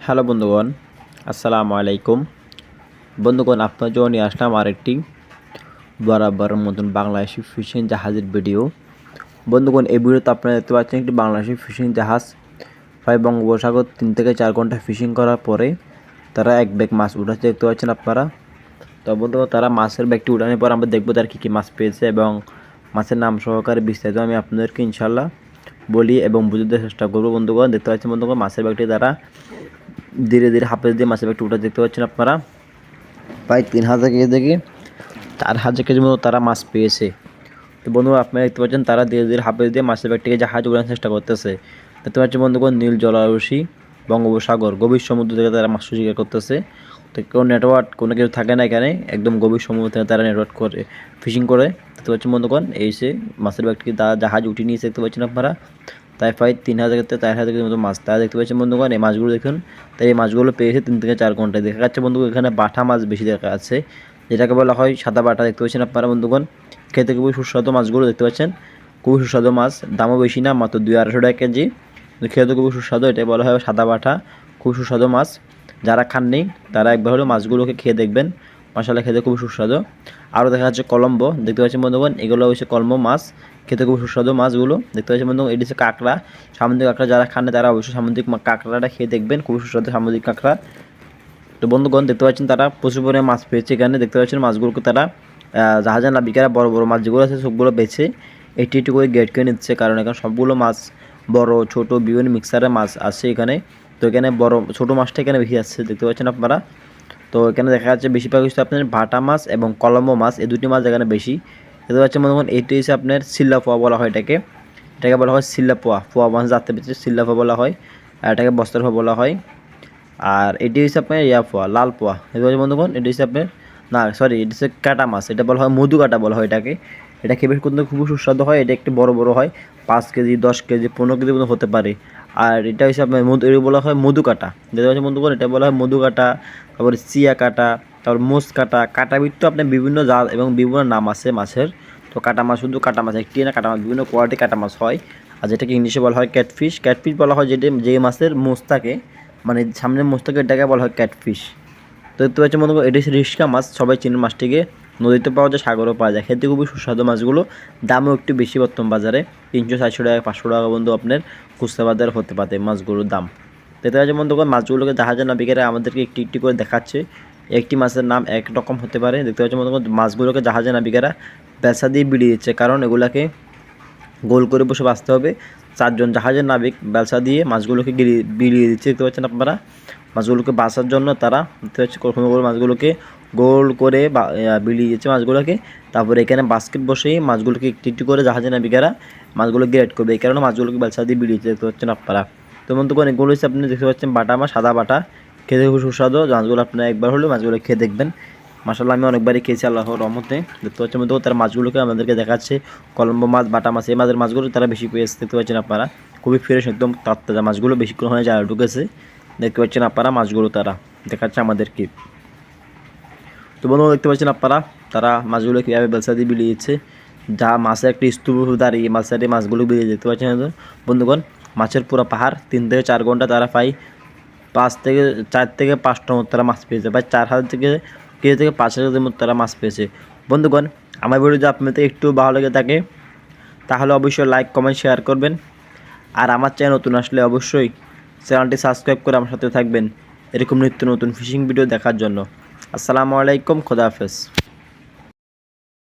Hello বন্ধুগণ, আসসালামু আলাইকুম। বন্ধুগণ, আপনার জন্য নিয়ে আসলাম আরেকটি বরাবর মতন বাংলাদেশি ফিশিং জাহাজের ভিডিও। বন্ধুগণ, এই ভিডিওতে আপনারা দেখতে পাচ্ছেন একটি বাংলাদেশি ফিশিং জাহাজ প্রায় বঙ্গোপসাগর 3 থেকে 4 ঘন্টা ফিশিং করার পরে তারা এক ব্যাগ মাছ উঠাচ্ছে দেখতে পাচ্ছেন আপনারা। তো বন্ধুগণ, তারা মাছের ব্যাগটি উঠানোর পর আমরা দেখবো তারা কী কী মাছ পেয়েছে এবং মাছের নাম সহকারে বিস্তারিত আমি আপনাদেরকে ইনশাল্লাহ বলি এবং বুঝতে চেষ্টা করবো। বন্ধুগণ, দেখতে পাচ্ছেন বন্ধুগণ, মাছের ব্যাগটি তারা ধীরে ধীরে হাফেজ দিয়ে মাছের ব্যাগটি উঠে দেখতে পাচ্ছেন আপনারা। প্রায় 3000 কেজি থেকে 4000 কেজির মতো তারা মাছ পেয়েছে। তো বন্ধুরা, আপনারা দেখতে পাচ্ছেন তারা ধীরে ধীরে হাফেজ দিয়ে মাছের ব্যাগটিকে জাহাজ উড়ানোর চেষ্টা করতেছে। দেখতে পাচ্ছেন বন্ধুগণ, নীল জলাশয়, বঙ্গোপসাগর, গভীর সমুদ্র থেকে তারা মাছ শিকার করতেছে। তো কোনো নেটওয়ার্ক কোনো কিছু থাকে না এখানে, একদম গভীর সমুদ্র থেকে তারা নেটওয়ার্ক করে ফিশিং করে। দেখতে পাচ্ছেন বন্ধুগণ, এই সে মাছের ব্যাগটিকে তারা জাহাজ উঠিয়ে নিয়েছে দেখতে পাচ্ছেন আপনারা। তাই প্রায় 3000 থেকে 4000 কেজির মতো মাছ তারা দেখতে পাচ্ছেন বন্ধুগণ। এই মাছগুলো দেখুন, তাই এই মাছগুলো পেয়েছে 3 থেকে 4 ঘন্টায়। দেখা যাচ্ছে বন্ধুগণ, এখানে বাটা মাছ বেশি দেখা যাচ্ছে, যেটাকে বলা হয় সাদা বাটা। দেখতে পাচ্ছেন আপনারা বন্ধুগণ, খেতে খুবই সুস্বাদু মাছগুলো দেখতে পাচ্ছেন, খুবই সুস্বাদু মাছ। দামও বেশি না, মাত্র 200-250 টাকা কেজি, খেতে খুবই সুস্বাদু। এটাই বলা হয় সাদা বাটা, খুব সুস্বাদু মাছ। যারা খাননি তারা একবার হলেও মাছগুলোকে খেয়ে দেখবেন, মাশাআল্লাহ খেতে খুবই সুস্বাদু। আরও দেখা যাচ্ছে কলম্বো, দেখতে পাচ্ছেন বন্ধুগণ, এগুলো হচ্ছে কলম্বো মাছ, খেতে খুব সুস্বাদু মাছগুলো। দেখতে পাচ্ছেন বন্ধুগণ, এটি হচ্ছে কাঁকড়া, সামুদ্রিক কাঁকড়া। যারা খানে তারা অবশ্যই সামুদ্রিক কাঁকড়াটা খেয়ে দেখবেন, খুবই সুস্বাদু সামুদ্রিক কাঁকড়া। তো বন্ধুগণ, দেখতে পাচ্ছেন তারা প্রচুর পরিমাণে মাছ পেয়েছে এখানে। দেখতে পাচ্ছেন মাছগুলোকে তারা জাহাজের নাবিকেরা বড় বড় মাছ যেগুলো আছে সবগুলো বেছে একটু একটু করে গেট করে নিচ্ছে, কারণ এখানে সবগুলো মাছ বড় ছোট বিভিন্ন মিক্সারের মাছ আছে এখানে। তো এখানে বড় ছোটো মাছটা এখানে বেশি আসছে দেখতে পাচ্ছেন আপনারা। তো এখানে দেখা যাচ্ছে বেশিরভাগ হচ্ছে আপনার ভাটা মাছ এবং কলম্বো মাছ, এই দুটি মাছ এখানে বেশি দেখতে পাচ্ছেন বন্ধুগণ। এটি হচ্ছে আপনার সিল্লা পোয়া বলা হয় এটাকে, এটাকে বলা হয় সিল্লা পোয়া। পোয়া মাছ জানতে পেরেছে, সিল্লা পোয়া বলা হয়, আর এটাকে বস্তার পোয়া বলা হয়। আর এটি হচ্ছে আপনার ইয়া পোয়া, লাল পোয়া। দেখতে পাচ্ছেন বন্ধুগণ, এটি হচ্ছে আপনার না সরি, এটি হচ্ছে কাটা মাছ, এটা বলা হয় মধু কাটা বলা হয় এটাকে। এটা খেয়ে কিন্তু খুবই সুস্বাদু হয়, এটা একটু বড় বড় হয়, 5 কেজি 10 কেজি 15 কেজি মতো হতে পারে। আর এটা হচ্ছে আপনার এটা বলা হয় মধু কাটা। দেখতে পাচ্ছেন বন্ধুগণ, এটা বলা হয় মধু কাটা, তারপরে চিয়া কাটা, তারপর মোষ কাটা। কাটাবিট তো আপনার বিভিন্ন জাত এবং বিভিন্ন নাম আছে মাছের। তো কাটা মাছ শুধু কাটা মাছ একটি না, কাটা মাছ বিভিন্ন কোয়ালিটি কাটা মাছ হয়। আর যেটাকে ইংলিশে বলা হয় ক্যাটফিশ। ক্যাটফিশ বলা হয় যে মাছের মোষ থাকে, মানে সামনের মোষ থাকে, এটাকে বলা হয় ক্যাটফিশ। তো দেখতে পাচ্ছেন বন্ধুগণ, এটি হচ্ছে রিস্কা মাছ, সবাই চিনের মাছটিকে। নদীতে পাওয়া যায়, সাগরেও পাওয়া যায়, খেতে খুবই সুস্বাদু মাছগুলো। দামও একটু বেশি বর্তমান বাজারে, 300-400 টাকা 500 টাকা বন্ধু আপনার খুচরা বাজারে হতে পারে মাছগুলোর দাম। দেখতে পাচ্ছেন বন্ধুগণ, মাছগুলোকে জাহাজের নাবিকেরা আমাদেরকে একটি একটি করে দেখাচ্ছে। একটি মাছের নাম এক রকম হতে পারে। দেখতে পাচ্ছেন বন্ধুগণ, মাছগুলোকে জাহাজের নাবিকেরা বেলসা দিয়ে বিলিয়ে দিচ্ছে, কারণ এগুলাকে গোল করে বসে বাঁচতে হবে। 4 জন জাহাজের নাবিক বেলসা দিয়ে মাছগুলোকে বিলিয়ে দিচ্ছে দেখতে পাচ্ছেন আপনারা। মাছগুলোকে বাঁচার জন্য তারা দেখতে পাচ্ছি কখনো করে মাছগুলোকে গোল করে বিলিয়ে দিচ্ছে মাছগুলোকে। তারপরে এখানে বাস্কেট বসেই মাছগুলোকে একটু একটু করে জাহাজের নাবিকেরা মাছগুলো গ্রেড করবে, এই কারণে মাছগুলোকে বেলসা দিয়ে বিলিয়ে দিচ্ছে দেখতে পাচ্ছেন আপনারা। তো বন্ধুগণ, এগুলো হচ্ছে আপনি দেখতে পাচ্ছেন বাটা মাছ, সাদা বাটা, খেতে খুব সুস্বাদু। মাছগুলো আপনারা একবার হলেও মাছগুলো খেয়ে দেখবেন, মাশাআল্লাহ আমি অনেকবারই খেয়েছি আল্লাহর রহমতে। দেখতে পাচ্ছেন বন্ধুগণ, তারা মাছগুলোকে আমাদেরকে দেখাচ্ছে, কলম্বো মাছ, বাটা মাছ, এই মাছের মাছগুলো তারা বেশি পেয়েছে দেখতে পাচ্ছেন আপনারা। খুবই ফ্রেশ, একদম তাজা মাছগুলো, বেশিক্ষণ হয়ে যায় ঢুকেছে দেখতে পাচ্ছেন আপনারা। মাছগুলো তারা দেখাচ্ছে আমাদেরকে। তো বন্ধুগণ, দেখতে পাচ্ছেন আপনারা তারা মাছগুলো কীভাবে বেলসা দিয়ে বিলিয়ে দিচ্ছে, যা মাছের একটা স্তূপ দাঁড়িয়ে মাছগুলো বিলিয়ে দেখতে পাচ্ছেন বন্ধুগণ। মাছের পুরো পাহাড় 3 থেকে 4 ঘন্টা তারা প্রায় 4 থেকে 5টা মতো তারা মাছ পেয়েছে, প্রায় 4000 কেজি থেকে 5000 মতো তারা মাছ পেয়েছে। বন্ধুগণ, আমার ভিডিও যদি আপনাদের একটু ভালো লেগে থাকে তাহলে অবশ্যই লাইক কমেন্ট শেয়ার করবেন। আর আমার চ্যানেল নতুন আসলে অবশ্যই চ্যানেলটি সাবস্ক্রাইব করে আমার সাথে থাকবেন এরকম নিত্য নতুন ফিশিং ভিডিও দেখার জন্য। আসসালামু আলাইকুম, খোদা হাফেজ।